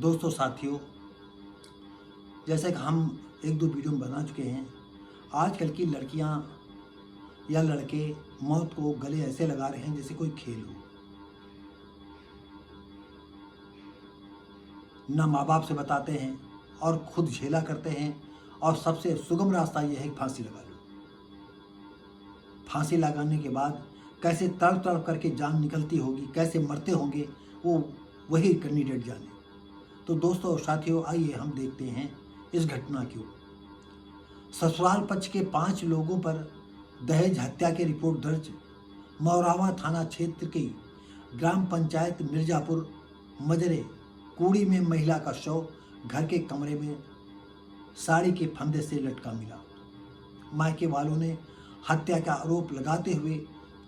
दोस्तों साथियों, जैसे कि हम एक दो वीडियो में बना चुके हैं, आजकल की लड़कियां या लड़के मौत को गले ऐसे लगा रहे हैं जैसे कोई खेल हो। ना माँ बाप से बताते हैं और खुद झेला करते हैं, और सबसे सुगम रास्ता यह है कि फांसी लगा लो। फांसी लगाने के बाद कैसे तड़प तड़प करके जान निकलती होगी, कैसे मरते होंगे वो वही कैंडिडेट जाने। तो दोस्तों और साथियों, आइए हम देखते हैं इस घटना की ओर। ससुराल पक्ष के 5 लोगों पर दहेज हत्या की रिपोर्ट दर्ज। मौरावा थाना क्षेत्र की ग्राम पंचायत मिर्जापुर मजरे कूड़ी में महिला का शव घर के कमरे में साड़ी के फंदे से लटका मिला। मायके वालों ने हत्या का आरोप लगाते हुए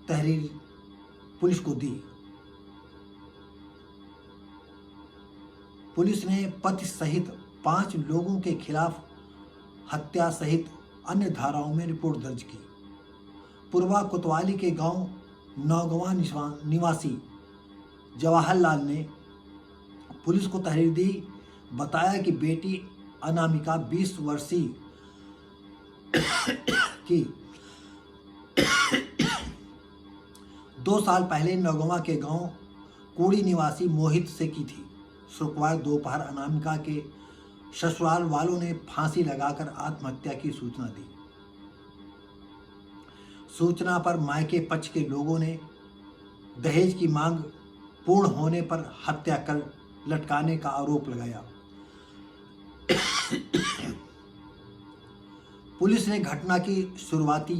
तहरीर पुलिस को दी। पुलिस ने पति सहित 5 लोगों के खिलाफ हत्या सहित अन्य धाराओं में रिपोर्ट दर्ज की। पूर्वा कोतवाली के गांव नौगवा निवासी जवाहरलाल ने पुलिस को तहरीर दी। बताया कि बेटी अनामिका 20 वर्षीय की 2 साल पहले नौगवा के गांव कूड़ी निवासी मोहित से की थी। शुक्रवार दोपहर अनामिका के ससुराल वालों ने फांसी लगाकर आत्महत्या की सूचना दी। सूचना पर मायके पक्ष के लोगों ने दहेज की मांग पूर्ण होने पर हत्या कर लटकाने का आरोप लगाया। पुलिस ने घटना की शुरुआती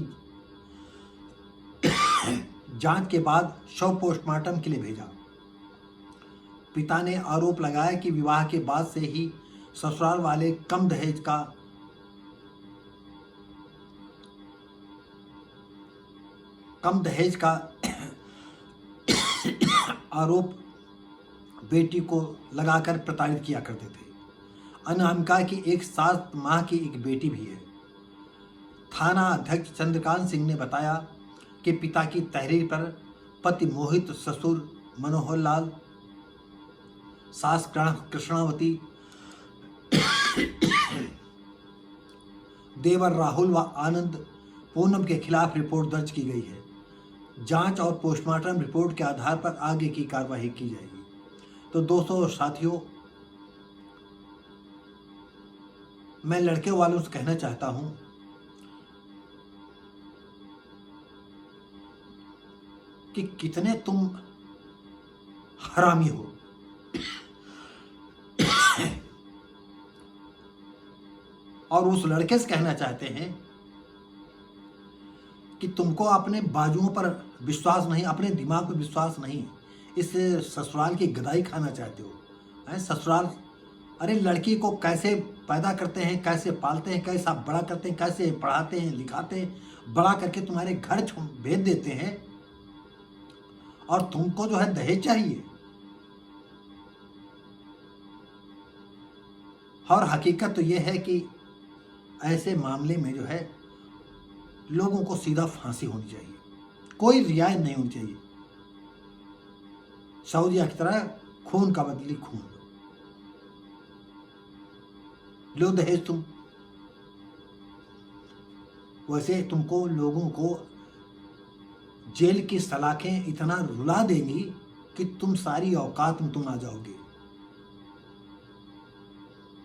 जांच के बाद शव पोस्टमार्टम के लिए भेजा। पिता ने आरोप लगाया कि विवाह के बाद से ही ससुराल वाले कम दहेज का आरोप बेटी को लगाकर प्रताड़ित किया करते थे। अनामिका की एक 7 माह की एक बेटी भी है। थाना अध्यक्ष चंद्रकांत सिंह ने बताया कि पिता की तहरीर पर पति मोहित, ससुर मनोहर लाल, सास कृष्णावती, देवर राहुल व आनंद पूनम के खिलाफ रिपोर्ट दर्ज की गई है। जांच और पोस्टमार्टम रिपोर्ट के आधार पर आगे की कार्रवाई की जाएगी। तो दोस्तों और साथियों, मैं लड़के वालों से कहना चाहता हूं कि कितने तुम हरामी हो। और उस लड़के से कहना चाहते हैं कि तुमको अपने बाजुओं पर विश्वास नहीं, अपने दिमाग पर विश्वास नहीं, इस ससुराल की गदाई खाना चाहते हो। ससुराल, अरे लड़की को कैसे पैदा करते हैं, कैसे पालते हैं, कैसे बड़ा करते हैं, कैसे पढ़ाते हैं, लिखाते हैं, बड़ा करके तुम्हारे घर भेज देते हैं, और तुमको जो है दहेज चाहिए। और हकीकत तो यह है कि ऐसे मामले में जो है लोगों को सीधा फांसी होनी चाहिए, कोई रियायत नहीं होनी चाहिए। सऊदिया की तरह खून का बदली खून लो दहेज तुम। वैसे तुमको लोगों को जेल की सलाखें इतना रुला देंगी कि तुम सारी औकात में तुम आ जाओगे।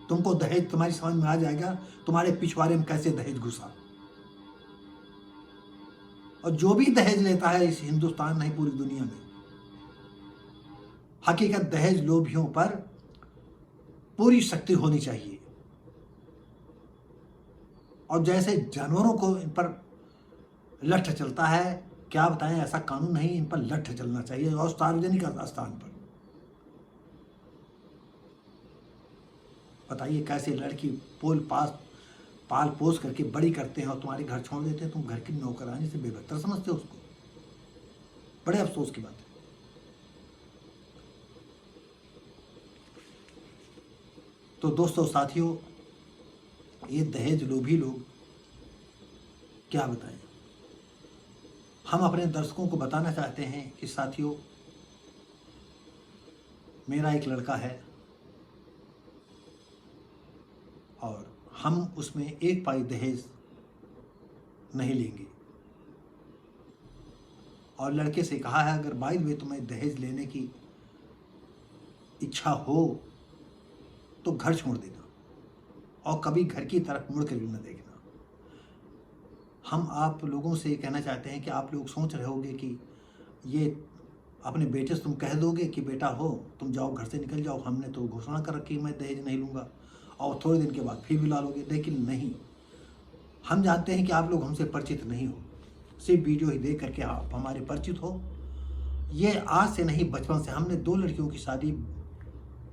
तुमको दहेज तुम्हारी समझ में आ जाएगा, तुम्हारे पिछवाड़े में कैसे दहेज घुसा। और जो भी दहेज लेता है इस हिंदुस्तान नहीं पूरी दुनिया में, हकीकत दहेज लोभियों पर पूरी शक्ति होनी चाहिए। और जैसे जानवरों को इन पर लठ चलता है, क्या बताएं, ऐसा कानून नहीं, इन पर लठ चलना चाहिए, और सार्वजनिक स्थान पर। बताइए कैसे लड़की पाल पोस करके बड़ी करते हैं और तुम्हारे घर छोड़ देते हैं। तुम घर की नौकरानी से बेबतर समझते हो उसको। बड़े अफसोस की बात है। तो दोस्तों साथियों, ये दहेज लोभी लोग क्या बताएं। हम अपने दर्शकों को बताना चाहते हैं कि साथियों, मेरा एक लड़का है, और हम उसमें एक पाई दहेज नहीं लेंगे। और लड़के से कहा है अगर बाय द वे तुम्हें दहेज लेने की इच्छा हो तो घर छोड़ देना और कभी घर की तरफ मुड़ कर भी न देखना। हम आप लोगों से कहना चाहते हैं कि आप लोग सोच रहे होंगे कि ये अपने बेटे से तुम कह दोगे कि बेटा हो तुम जाओ घर से निकल जाओ, हमने तो घोषणा कर रखी मैं दहेज नहीं लूँगा, और थोड़े दिन के बाद फिर बुला लोगे। लेकिन नहीं, हम जानते हैं कि आप लोग हमसे परिचित नहीं हो, सिर्फ वीडियो ही देख करके आप हमारे परिचित हो। ये आज से नहीं, बचपन से हमने 2 लड़कियों की शादी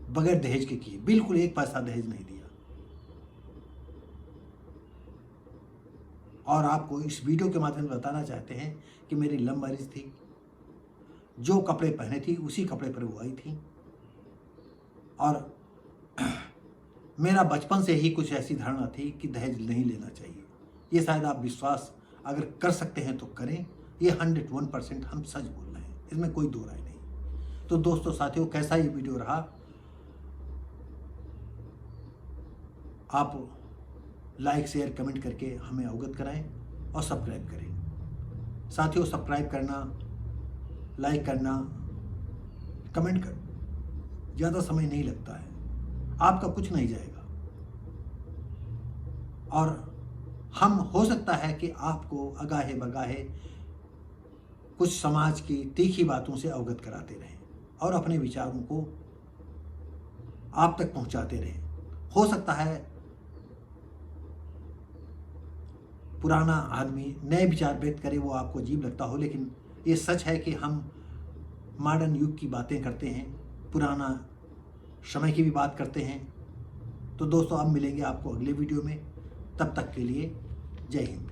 बगैर दहेज के की, बिल्कुल 1 पैसा दहेज नहीं दिया। और आपको इस वीडियो के माध्यम से बताना चाहते हैं कि मेरी लव मैरिज थी, जो कपड़े पहने थी उसी कपड़े पर वो आई थी, और मेरा बचपन से ही कुछ ऐसी धारणा थी कि दहेज नहीं लेना चाहिए। ये शायद आप विश्वास अगर कर सकते हैं तो करें, ये 101% हम सच बोल रहे हैं, इसमें कोई दो राय नहीं। तो दोस्तों साथियों, कैसा ये वीडियो रहा आप लाइक शेयर कमेंट करके हमें अवगत कराएं और सब्सक्राइब करें। साथियों, सब्सक्राइब करना, लाइक करना, कमेंट करना ज़्यादा समय नहीं लगता है, आपका कुछ नहीं जाएगा। और हम हो सकता है कि आपको अगाहे बगाहे कुछ समाज की तीखी बातों से अवगत कराते रहें और अपने विचारों को आप तक पहुंचाते रहें। हो सकता है पुराना आदमी नए विचार व्यक्त करे, वो आपको अजीब लगता हो, लेकिन ये सच है कि हम मॉडर्न युग की बातें करते हैं, पुराना समय की भी बात करते हैं। तो दोस्तों, अब मिलेंगे आपको अगले वीडियो में, तब तक के लिए जय हिंद।